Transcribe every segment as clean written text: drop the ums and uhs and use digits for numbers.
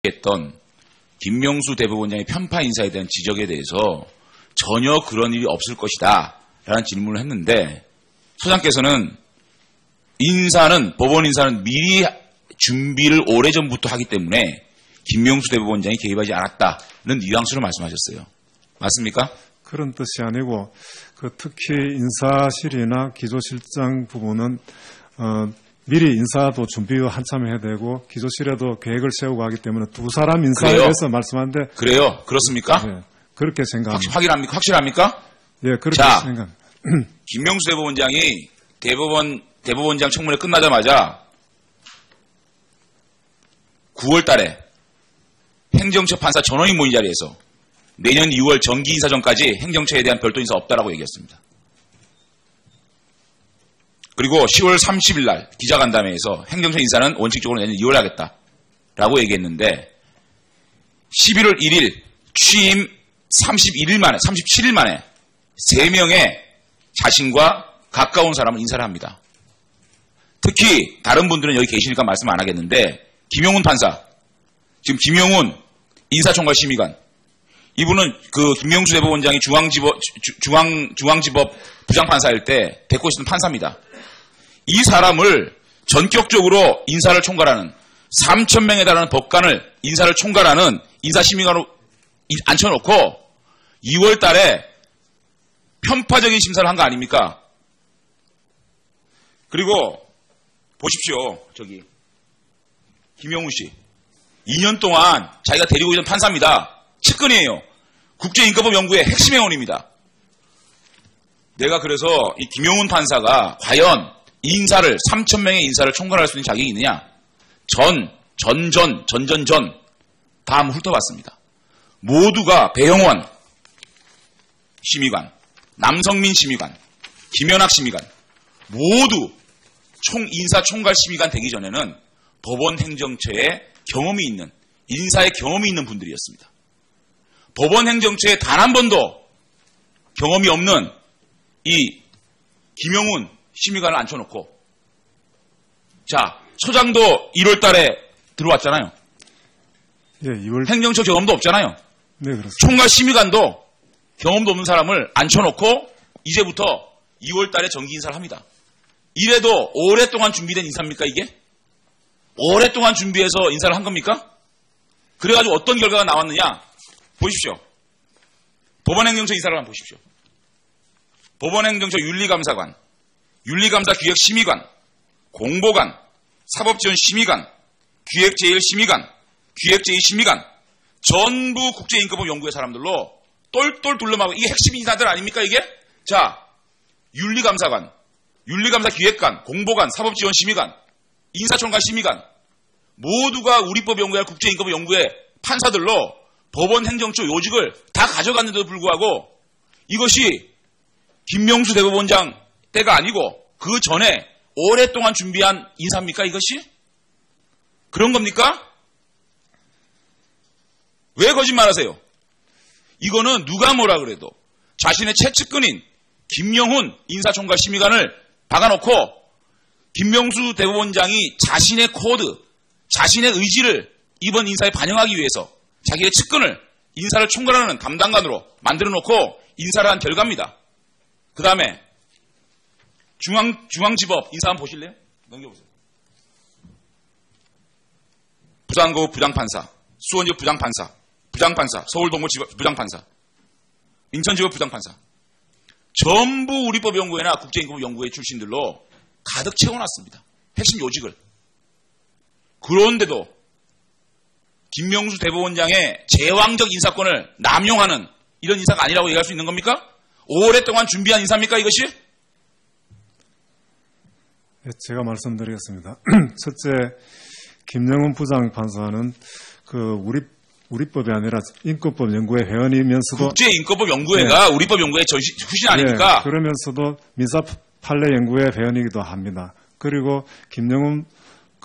했던 김명수 대법원장의 편파 인사에 대한 지적에 대해서 전혀 그런 일이 없을 것이다 라는 질문을 했는데 소장께서는 법원 인사는 미리 준비를 오래전부터 하기 때문에 김명수 대법원장이 개입하지 않았다는 뉘앙스로 말씀하셨어요. 맞습니까? 그런 뜻이 아니고 특히 인사실이나 기조실장 부분은 미리 인사도 준비 한참 해야 되고 기조실에도 계획을 세우고 하기 때문에 두 사람 인사에 대해서 말씀하는데 그래요? 그렇습니까? 네, 그렇게 생각합니다. 확실합니까? 예, 그렇게 생각합니다. 김명수 대법원장이 대법원장 청문회 끝나자마자 9월 달에 행정처 판사 전원이 모인 자리에서 내년 2월 정기 인사 전까지 행정처에 대한 별도 인사 없다라고 얘기했습니다. 그리고 10월 30일 날 기자간담회에서 행정처 인사는 원칙적으로 내년 2월에 하겠다라고 얘기했는데 11월 1일 취임 37일 만에 3명의 자신과 가까운 사람을 인사를 합니다. 특히 다른 분들은 여기 계시니까 말씀 안 하겠는데 김용훈 판사, 지금 김용훈 인사총괄심의관, 이분은 김명수 대법원장이 중앙지법 부장판사일 때 데리고 있었던 판사입니다. 이 사람을 전격적으로 인사를 총괄하는 3,000명에 달하는 법관을 인사를 총괄하는 인사심의관으로 앉혀놓고 2월 달에 편파적인 심사를 한 거 아닙니까? 그리고 보십시오. 저기 김용훈 씨 2년 동안 자기가 데리고 있던 판사입니다. 측근이에요. 국제인권법 연구의 핵심 회원입니다. 내가 그래서 이 김용훈 판사가 과연 이 인사를 3,000명의 인사를 총괄할 수 있는 자격이 있느냐? 전 다 한번 훑어봤습니다. 모두가 배영원 심의관, 남성민 심의관, 김연학 심의관 모두 인사 총괄 심의관 되기 전에는 법원 행정처에 경험이 있는, 인사에 경험이 있는 분들이었습니다. 법원 행정처에 단 한 번도 경험이 없는 이 김용훈 심의관을 앉혀놓고, 자, 소장도 1월 달에 들어왔잖아요. 예, 2월. 행정처 경험도 없잖아요. 네, 그렇습니다. 총괄 심의관도 경험도 없는 사람을 앉혀놓고 이제부터 2월 달에 정기 인사를 합니다. 이래도 오랫동안 준비된 인사입니까, 이게? 오랫동안 준비해서 인사를 한 겁니까? 그래가지고 어떤 결과가 나왔느냐? 보십시오. 법원행정처 인사를 한번 보십시오. 법원행정처 윤리감사관, 윤리감사기획심의관, 공보관, 사법지원심의관, 기획제일심의관, 기획제의심의관 전부 국제인권법 연구의 사람들로 똘똘 둘러싸고 이게 핵심 인사들 아닙니까 이게? 자, 윤리감사관, 윤리감사기획관, 공보관, 사법지원심의관, 인사총괄심의관 모두가 우리법 연구할 국제인권법 연구의 판사들로 법원 행정처 요직을 다 가져갔는데도 불구하고 이것이 김명수 대법원장 때가 아니고 그 전에 오랫동안 준비한 인사입니까 이것이? 그런 겁니까? 왜 거짓말하세요? 이거는 누가 뭐라 그래도 자신의 최측근인 김영훈 인사총괄심의관을 박아놓고 김명수 대법원장이 자신의 코드, 자신의 의지를 이번 인사에 반영하기 위해서 자기의 측근을 인사를 총괄하는 담당관으로 만들어놓고 인사를 한 결과입니다. 그 다음에 중앙지법 인사 한번 보실래요? 넘겨보세요. 부산고 부장판사, 수원지법 부장판사, 서울동부지법 부장판사, 인천지법 부장판사 전부 우리법 연구회나 국제인권법 연구회 출신들로 가득 채워놨습니다. 핵심 요직을. 그런데도 김명수 대법원장의 제왕적 인사권을 남용하는 이런 인사가 아니라고 얘기할 수 있는 겁니까? 오랫동안 준비한 인사입니까 이것이? 네, 제가 말씀드리겠습니다. 첫째, 김영훈 부장판사는 우리법이 아니라 인권법 연구회 회원이면서도 국제인권법 연구회가 네. 우리법 연구회 출신 아닙니까? 네, 그러면서도 민사 판례 연구회 회원이기도 합니다. 그리고 김영훈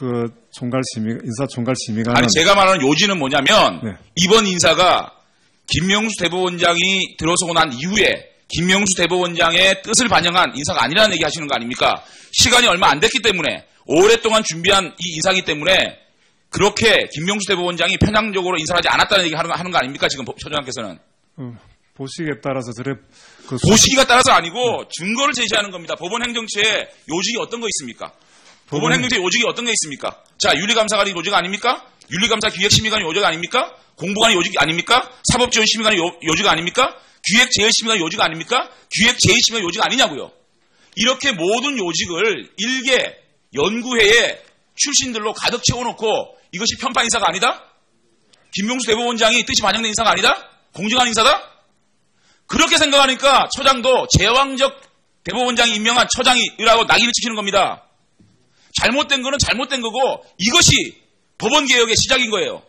인사총괄심의관은 아니 제가 말하는 요지는 뭐냐면 네. 이번 인사가 김명수 대법원장이 들어서고 난 이후에 김명수 대법원장의 뜻을 반영한 인사가 아니라는 얘기 하시는 거 아닙니까? 시간이 얼마 안 됐기 때문에 오랫동안 준비한 이 인사이기 때문에 그렇게 김명수 대법원장이 편향적으로 인사하지 않았다는 얘기 하는 거 아닙니까? 지금 처장께서는. 보시기에 따라서 보시기가 따라서 아니고 증거를 제시하는 겁니다. 법원 행정처에 요직이 어떤 거 있습니까? 법원 행정처에 요직이 어떤 게 있습니까? 자, 윤리감사관이 요직 아닙니까? 윤리감사 기획심의관이 요직 아닙니까? 공보관이 요직 아닙니까? 사법지원심의관이 요직 아닙니까? 기획제일심의관이 요직 아닙니까? 기획제일심의관이 요직 아니냐고요. 이렇게 모든 요직을 일개 연구회의 출신들로 가득 채워놓고 이것이 편파 인사가 아니다? 김명수 대법원장이 뜻이 반영된 인사가 아니다? 공정한 인사다? 그렇게 생각하니까 처장도 제왕적 대법원장이 임명한 처장이라고 낙인을 찍히는 겁니다. 잘못된 거는 잘못된 거고 이것이 법원개혁의 시작인 거예요.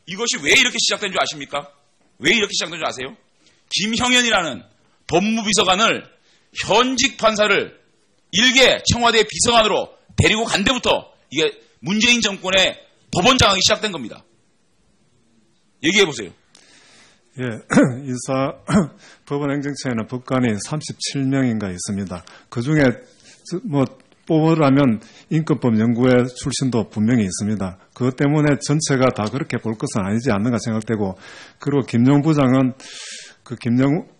이것이 왜 이렇게 시작된 줄 아십니까? 왜 이렇게 시작된 줄 아세요? 김형현이라는 법무비서관을 현직 판사를 일개 청와대 비서관으로 데리고 간 데부터 이게 문재인 정권의 법원 장악이 시작된 겁니다. 얘기해 보세요. 예, 법원 행정처에는 법관이 37명인가 있습니다. 그 중에 뽑으라면 인권법 연구회 출신도 분명히 있습니다. 그것 때문에 전체가 다 그렇게 볼 것은 아니지 않는가 생각되고, 그리고 김용 부장은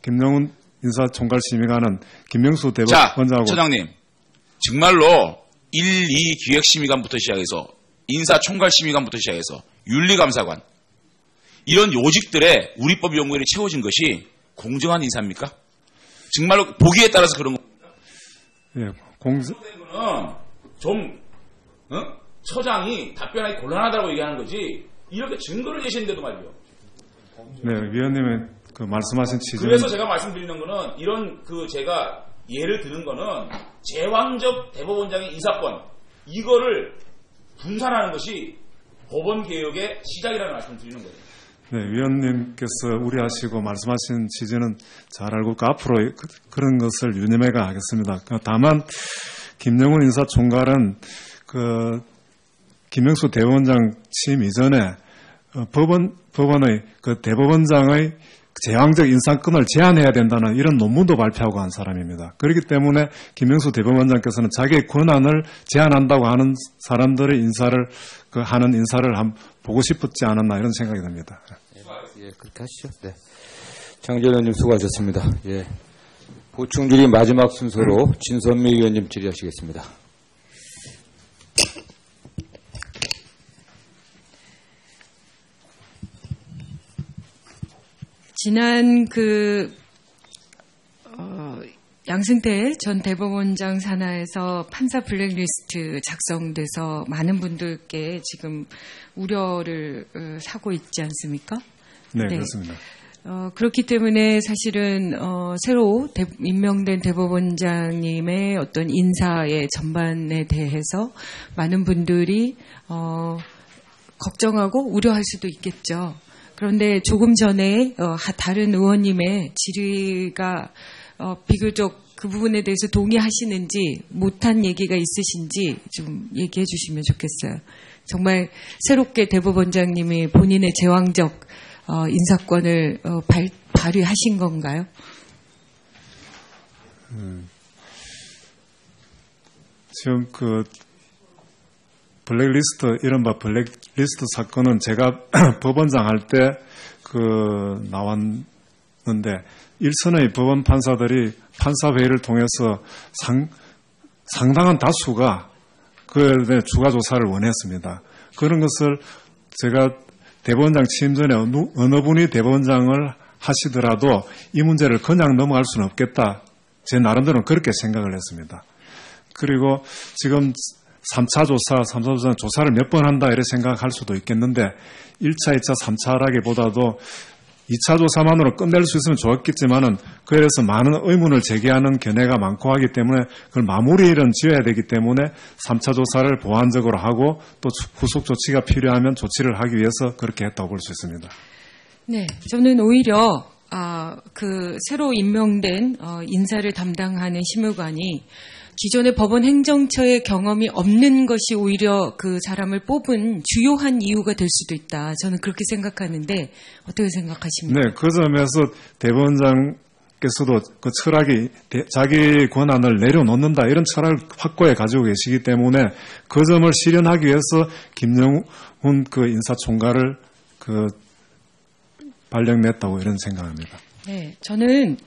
김영훈 인사총괄심의관은 김명수 대법원장하고. 자, 처장님, 정말로 1, 2 기획심의관부터 시작해서 인사총괄심의관부터 시작해서 윤리감사관 이런 요직들의 우리법 연구원이 채워진 것이 공정한 인사입니까? 정말로 보기에 따라서 그런 겁니다. 예, 좀 처장이 답변하기 곤란하다고 얘기하는 거지 이렇게 증거를 제시했는데도 말이죠. 네, 위원님의 그 말씀하신 취지는 그래서 제가 말씀드리는 거는 이런 제가 예를 드는 거는 제왕적 대법원장의 인사권 이거를 분산하는 것이 법원 개혁의 시작이라는 말씀을 드리는 거예요. 네, 위원님께서 우려하시고 말씀하신 취지는 잘 알고 있고 앞으로 그런 것을 유념해가 하겠습니다. 다만 김영훈 인사총괄은 김명수 대법원장 취임 이전에 법원의 대법원장의 제왕적 인사권을 제한해야 된다는 이런 논문도 발표하고 한 사람입니다. 그렇기 때문에 김명수 대법원장께서는 자기의 권한을 제한한다고 하는 사람들의 하는 인사를 보고 싶었지 않았나 이런 생각이 듭니다. 예, 그렇게 하시죠. 네. 장전 의원님 수고하셨습니다. 예. 보충 질의 마지막 순서로 진선미 의원님 질의하시겠습니다. 지난 양승태 전 대법원장 산하에서 판사 블랙리스트 작성돼서 많은 분들께 지금 우려를 사고 있지 않습니까? 네, 그렇습니다. 그렇기 때문에 사실은 새로 임명된 대법원장님의 어떤 인사의 전반에 대해서 많은 분들이 걱정하고 우려할 수도 있겠죠. 그런데 조금 전에 다른 의원님의 질의가 비교적 그 부분에 대해서 동의하시는지 못한 얘기가 있으신지 좀 얘기해 주시면 좋겠어요. 정말 새롭게 대법원장님이 본인의 제왕적 인사권을 발휘하신 건가요? 지금 이른바 블랙리스트 사건은 제가 법원장 할 때 나왔는데, 일선의 법원 판사들이 판사회의를 통해서 상당한 다수가 추가 조사를 원했습니다. 그런 것을 제가 대법원장 취임 전에 어느 분이 대법원장을 하시더라도 이 문제를 그냥 넘어갈 수는 없겠다. 제 나름대로는 그렇게 생각을 했습니다. 그리고 지금 3차 조사는 조사를 몇 번 한다 이렇게 생각할 수도 있겠는데 1차, 2차, 3차라기보다도 2차 조사만으로 끝낼 수 있으면 좋았겠지만은 그에 대해서 많은 의문을 제기하는 견해가 많고 하기 때문에 그걸 마무리를 지어야 되기 때문에 3차 조사를 보완적으로 하고 또 후속 조치가 필요하면 조치를 하기 위해서 그렇게 했다고 볼 수 있습니다. 네, 저는 오히려 새로 임명된 인사를 담당하는 심의관이 기존의 법원 행정처의 경험이 없는 것이 오히려 그 사람을 뽑은 주요한 이유가 될 수도 있다. 저는 그렇게 생각하는데 어떻게 생각하십니까? 네, 그 점에서 대법원장 께서도 그 철학이 자기 권한을 내려놓는다 이런 철학을 확고히 가지고 계시기 때문에 그 점을 실현하기 위해서 김영훈 그 인사총괄을 그 발령냈다고 이런 생각합니다. 네, 저는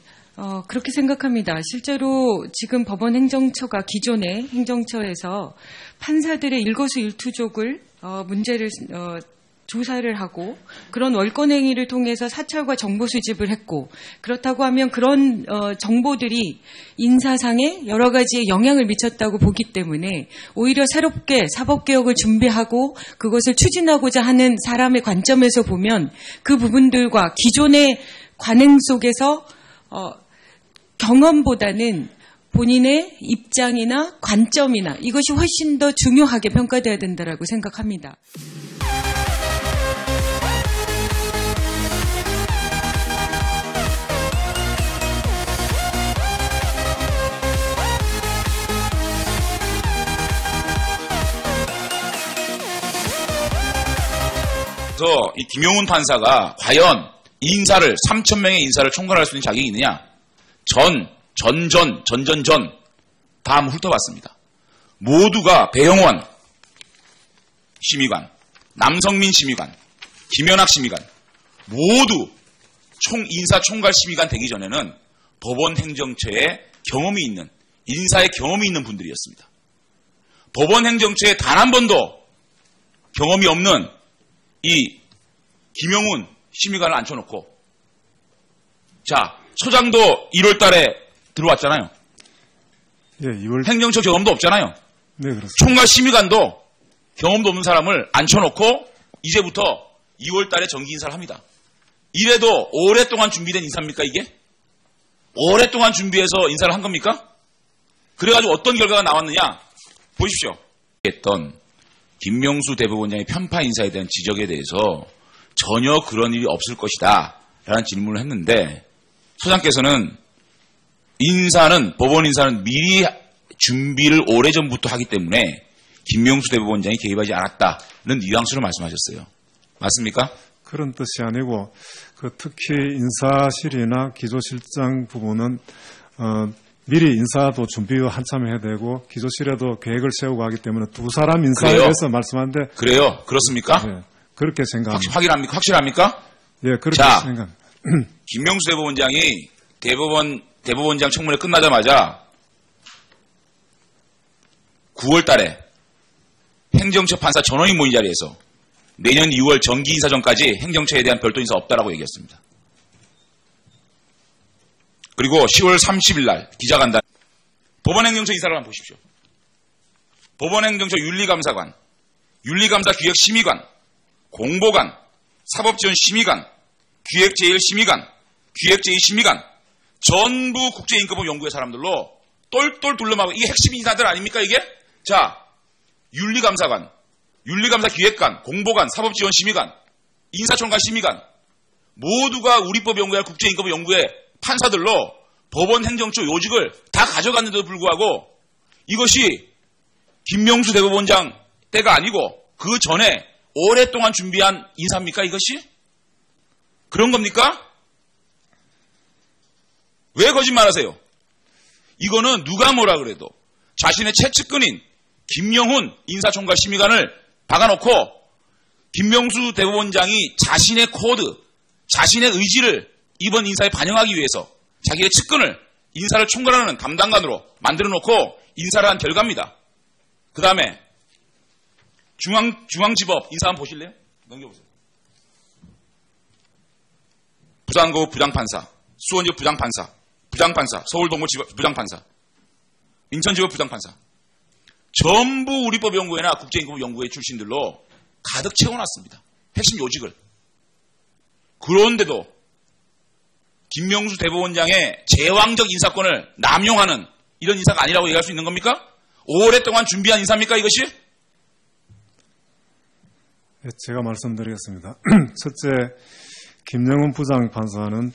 그렇게 생각합니다. 실제로 지금 법원 행정처가 기존의 행정처에서 판사들의 일거수일투족을 문제를 조사를 하고 그런 월권 행위를 통해서 사찰과 정보 수집을 했고 그렇다고 하면 그런 정보들이 인사상에 여러 가지에 영향을 미쳤다고 보기 때문에 오히려 새롭게 사법개혁을 준비하고 그것을 추진하고자 하는 사람의 관점에서 보면 그 부분들과 기존의 관행 속에서 경험보다는 본인의 입장이나 관점이나 이것이 훨씬 더 중요하게 평가돼야 된다라고 생각합니다. 그래서 이 김용훈 판사가 과연 이 인사를 3,000명의 인사를 총괄할 수 있는 자격이 있느냐? 전 다 한번 훑어봤습니다. 모두가 배영원 심의관, 남성민 심의관, 김연학 심의관 모두 인사 총괄 심의관 되기 전에는 법원 행정처에 경험이 있는 인사에 경험이 있는 분들이었습니다. 법원 행정처에 단 한 번도 경험이 없는 이 김용훈 심의관을 앉혀놓고 자 처장도 1월 달에 들어왔잖아요. 예, 2월 행정처 경험도 없잖아요. 네, 그렇습니다. 총괄 심의관도 경험도 없는 사람을 앉혀놓고 이제부터 2월 달에 정기 인사를 합니다. 이래도 오랫동안 준비된 인사입니까 이게? 오랫동안 준비해서 인사를 한 겁니까? 그래가지고 어떤 결과가 나왔느냐 보십시오. 했던 김명수 대법원장의 편파 인사에 대한 지적에 대해서 전혀 그런 일이 없을 것이다 라는 질문을 했는데 소장께서는 법원 인사는 미리 준비를 오래전부터 하기 때문에 김명수 대법원장이 개입하지 않았다는 뉘앙스로 말씀하셨어요. 맞습니까? 그런 뜻이 아니고 특히 인사실이나 기조실장 부분은 미리 인사도 준비 한참 해야 되고 기조실에도 계획을 세우고 하기 때문에 두 사람 인사에 대해서 말씀하는데 그래요? 그렇습니까? 네, 그렇게 생각합니다. 확실합니까? 예, 그렇게 생각합니다. 김명수 대법원장이 대법원장 청문회 끝나자마자 9월 달에 행정처 판사 전원위 모의 자리에서 내년 2월 정기 인사 전까지 행정처에 대한 별도 인사 없다라고 얘기했습니다. 그리고 10월 30일 날 기자간담회 법원행정처 인사를 한번 보십시오. 법원행정처 윤리감사관, 윤리감사기획심의관, 공보관, 사법지원심의관, 기획제일심의관, 기획제의심의관 전부 국제인권법 연구회 사람들로 똘똘 둘러싸고 이게 핵심 인사들 아닙니까 이게? 자, 윤리감사관, 윤리감사기획관, 공보관, 사법지원심의관, 인사총괄 심의관 모두가 우리법 연구회, 국제인권법 연구회 판사들로 법원 행정처 요직을 다 가져갔는데도 불구하고 이것이 김명수 대법원장 때가 아니고 그 전에 오랫동안 준비한 인사입니까 이것이? 그런 겁니까? 왜 거짓말하세요? 이거는 누가 뭐라 그래도 자신의 최측근인 김영훈 인사총괄 심의관을 박아놓고 김명수 대법원장이 자신의 코드, 자신의 의지를 이번 인사에 반영하기 위해서 자기의 측근을 인사를 총괄하는 담당관으로 만들어놓고 인사를 한 결과입니다. 그 다음에 중앙지법 인사 한번 보실래요? 넘겨보세요. 부산고 부장판사, 수원지법 부장판사, 서울동부지법 부장판사, 인천지법 부장판사 전부 우리법 연구회나 국제인권법 연구회 출신들로 가득 채워놨습니다. 핵심 요직을. 그런데도 김명수 대법원장의 제왕적 인사권을 남용하는 이런 인사가 아니라고 얘기할 수 있는 겁니까? 오랫동안 준비한 인사입니까 이것이? 네, 제가 말씀드리겠습니다. 첫째, 김영훈 부장판사는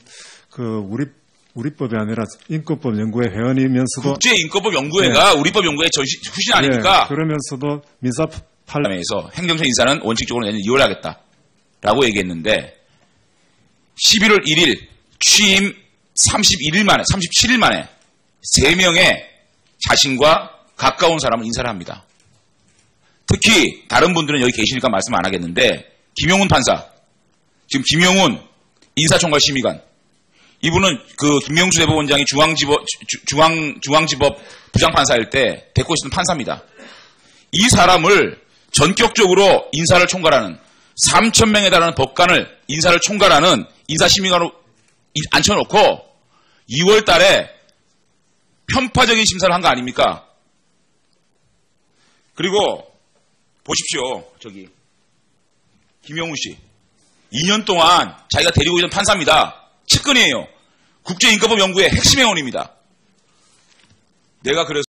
우리법이 아니라 인권법 연구회 회원이면서도 국제인권법 연구회가 네. 우리법 연구회 출신 아닙니까? 네, 그러면서도 민사판에서 행정처 인사는 원칙적으로 내년 2월에 하겠다라고 얘기했는데 11월 1일 취임 37일 만에 3명의 자신과 가까운 사람을 인사를 합니다. 특히 다른 분들은 여기 계시니까 말씀 안 하겠는데 김용훈 판사, 지금 김용훈 인사총괄 심의관, 이분은 그 김명수 대법원장이 중앙지법 부장판사일 때 데리고 있었던 판사입니다. 이 사람을 전격적으로 인사를 총괄하는 3,000명에 달하는 법관을 인사를 총괄하는 인사심의관으로 앉혀놓고 2월 달에 편파적인 심사를 한 거 아닙니까? 그리고 보십시오. 저기 김용훈 씨 2년 동안 자기가 데리고 있던 판사입니다. 측근이에요. 국제인권법 연구의 핵심 회원입니다. 내가 그래서